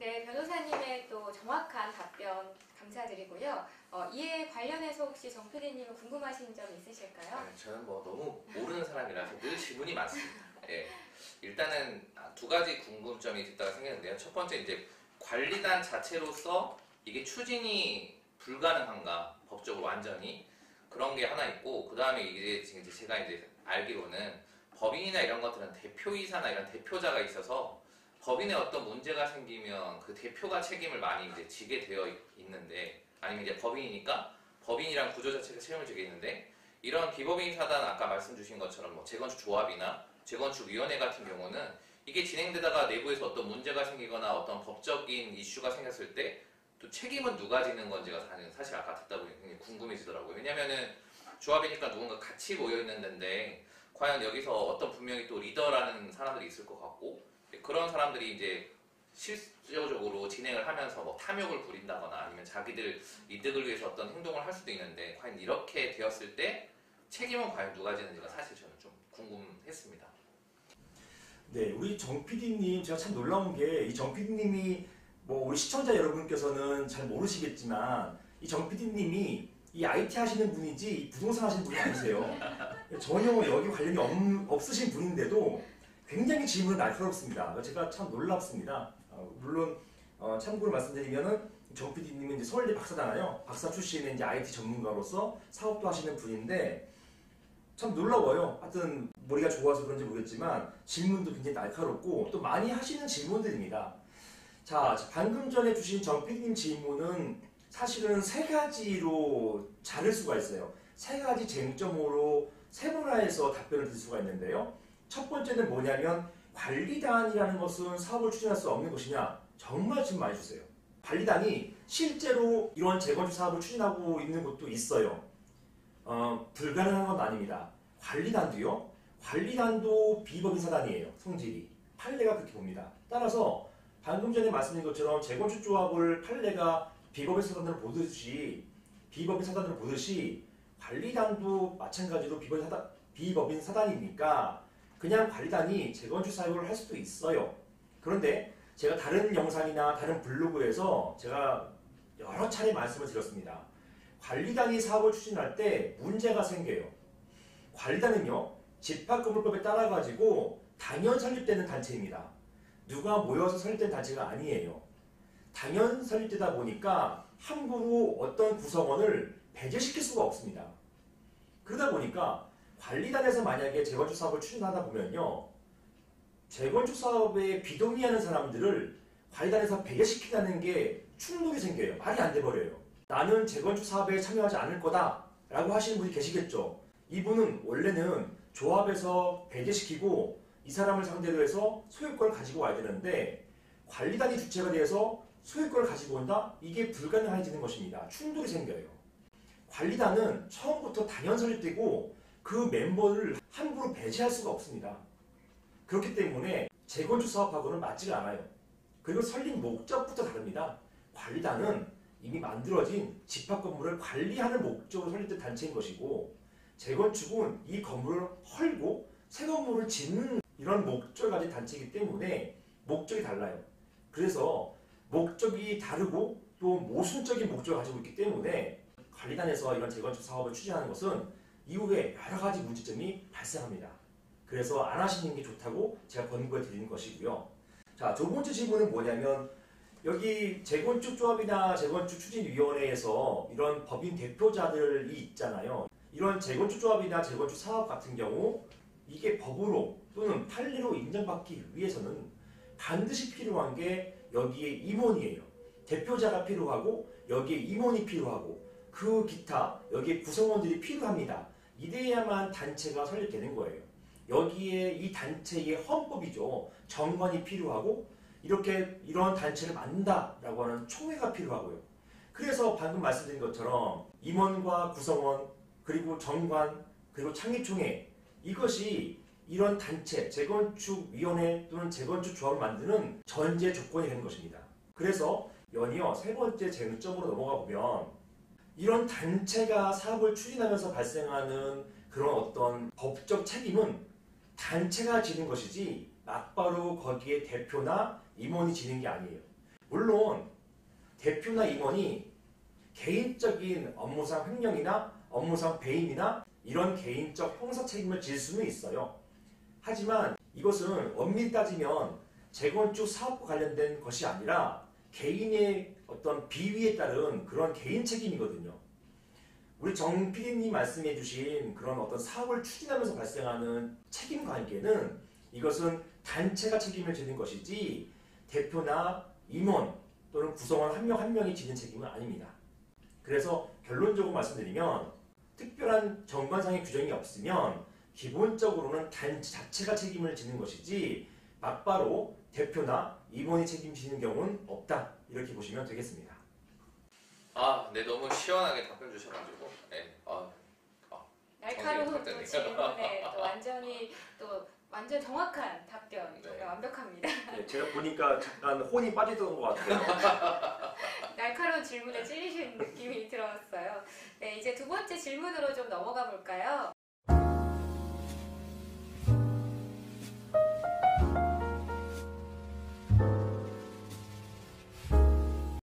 네, 변호사님의 또 정확한 답변 감사드리고요. 이에 관련해서 혹시 정 PD님은 궁금하신 점 있으실까요? 네, 저는 뭐 너무 모르는 사람이라서 늘 질문이 많습니다. 예, 일단은 두 가지 궁금점이 있다가 생겼는데요. 첫 번째 이제 관리단 자체로서 이게 추진이 불가능한가, 법적으로 완전히 그런 게 하나 있고, 그 다음에 이제 제가 이제 알기로는 법인이나 이런 것들은 대표이사나 이런 대표자가 있어서 법인에 어떤 문제가 생기면 그 대표가 책임을 많이 이제 지게 되어 있는데, 아니면 이제 법인이니까 법인이랑 구조 자체가 책임을 지게 있는데, 이런 비법인 사단 아까 말씀 주신 것처럼 뭐 재건축 조합이나 재건축위원회 같은 경우는 이게 진행되다가 내부에서 어떤 문제가 생기거나 어떤 법적인 이슈가 생겼을 때 또 책임은 누가 지는 건지가 사실 아까 듣다 보니 굉장히 궁금해지더라고요. 왜냐면은 조합이니까 누군가 같이 모여 있는 데인데 과연 여기서 어떤 분명히 또 리더라는 사람들이 있을 것 같고, 그런 사람들이 이제 실질적으로 진행을 하면서 뭐 탐욕을 부린다거나 아니면 자기들 이득을 위해서 어떤 행동을 할 수도 있는데, 과연 이렇게 되었을 때 책임은 과연 누가 지는지가 사실 저는 좀 궁금했습니다. 네, 우리 정 PD님, 제가 참 놀라운 게 이 정 PD님이 뭐 우리 시청자 여러분께서는 잘 모르시겠지만 이 정 PD님이 이 IT 하시는 분이지 이 부동산 하시는 분이 아니세요. 전혀 여기 관련이 없으신 분인데도 굉장히 질문이 날카롭습니다. 제가 참 놀랍습니다. 물론 참고로 말씀드리면은 정 PD님은 이제 서울대 박사잖아요. 박사 출신의 이제 IT 전문가로서 사업도 하시는 분인데 참 놀라워요. 하여튼 머리가 좋아서 그런지 모르겠지만 질문도 굉장히 날카롭고 또 많이 하시는 질문들입니다. 자, 방금 전에 주신 정 PD님 질문은 사실은 세 가지로 자를 수가 있어요. 세 가지 쟁점으로 세분화해서 답변을 드릴 수가 있는데요. 첫 번째는 뭐냐면 관리단이라는 것은 사업을 추진할 수 없는 것이냐? 정말 질문 많이 주세요. 관리단이 실제로 이런 재건축 사업을 추진하고 있는 곳도 있어요. 불가능한 건 아닙니다. 관리단도요. 관리단도 비법인 사단이에요. 성질이. 판례가 그렇게 봅니다. 따라서 방금 전에 말씀드린 것처럼 재건축 조합을 판례가 비법인 사단으로 보듯이 관리단도 마찬가지로 비법인 사단이니까 그냥 관리단이 재건축 사업을 할 수도 있어요. 그런데 제가 다른 영상이나 다른 블로그에서 제가 여러 차례 말씀을 드렸습니다. 관리단이 사업을 추진할 때 문제가 생겨요. 관리단은요, 집합건물법에 따라가지고 당연 설립되는 단체입니다. 누가 모여서 설립된 단체가 아니에요. 당연 설립되다 보니까 함부로 어떤 구성원을 배제시킬 수가 없습니다. 그러다 보니까 관리단에서 만약에 재건축 사업을 추진하다 보면요, 재건축 사업에 비동의하는 사람들을 관리단에서 배제시키다는 게 충돌이 생겨요. 말이 안 돼버려요. 나는 재건축 사업에 참여하지 않을 거다 라고 하시는 분이 계시겠죠. 이분은 원래는 조합에서 배제시키고 이 사람을 상대로 해서 소유권을 가지고 와야 되는데 관리단이 주체가 돼서 소유권을 가지고 온다? 이게 불가능해지는 것입니다. 충돌이 생겨요. 관리단은 처음부터 당연 설립되고 그 멤버를 함부로 배제할 수가 없습니다. 그렇기 때문에 재건축 사업하고는 맞지가 않아요. 그리고 설립 목적부터 다릅니다. 관리단은 이미 만들어진 집합건물을 관리하는 목적으로 설립된 단체인 것이고, 재건축은 이 건물을 헐고 새 건물을 짓는 이런 목적을 가진 단체이기 때문에 목적이 달라요. 그래서 목적이 다르고 또 모순적인 목적을 가지고 있기 때문에 관리단에서 이런 재건축 사업을 추진하는 것은 이후에 여러 가지 문제점이 발생합니다. 그래서 안 하시는 게 좋다고 제가 권고해 드리는 것이고요. 자, 두 번째 질문은 뭐냐면 여기 재건축 조합이나 재건축 추진위원회에서 이런 법인 대표자들이 있잖아요. 이런 재건축 조합이나 재건축 사업 같은 경우 이게 법으로 또는 판례로 인정받기 위해서는 반드시 필요한 게 여기에 임원이에요. 대표자가 필요하고 여기에 임원이 필요하고 그 기타 여기에 구성원들이 필요합니다. 이래야만 단체가 설립되는 거예요. 여기에 이 단체의 헌법이죠. 정관이 필요하고 이런 단체를 만든다라고 하는 총회가 필요하고요. 그래서 방금 말씀드린 것처럼 임원과 구성원 그리고 정관 그리고 창립총회, 이것이 이런 단체, 재건축위원회 또는 재건축 조합을 만드는 전제 조건이 되는 것입니다. 그래서 연이어 세 번째 쟁점으로 넘어가 보면 이런 단체가 사업을 추진하면서 발생하는 그런 어떤 법적 책임은 단체가 지는 것이지 막바로 거기에 대표나 임원이 지는 게 아니에요. 물론 대표나 임원이 개인적인 업무상 횡령이나 업무상 배임이나 이런 개인적 형사 책임을 질 수는 있어요. 하지만 이것은 엄밀히 따지면 재건축 사업과 관련된 것이 아니라 개인의 어떤 비위에 따른 그런 개인 책임이거든요. 우리 정 PD님 말씀해 주신 그런 어떤 사업을 추진하면서 발생하는 책임 관계는 이것은 단체가 책임을 지는 것이지 대표나 임원 또는 구성원 한 명 한 명이 지는 책임은 아닙니다. 그래서 결론적으로 말씀드리면 특별한 정관상의 규정이 없으면 기본적으로는 단체 자체가 책임을 지는 것이지 막바로 대표나 임원이 책임지는 경우는 없다. 이렇게 보시면 되겠습니다. 아, 네, 너무 시원하게 답변 주셔가지고, 네, 날카로운 또 정리를 질문에 또 완전 정확한 답변 정말 네. 완벽합니다. 네, 제가 보니까 잠깐 혼이 빠지던 것 같아요. 날카로운 질문에 찔리신 느낌이 들었어요. 네, 이제 두 번째 질문으로 좀 넘어가 볼까요?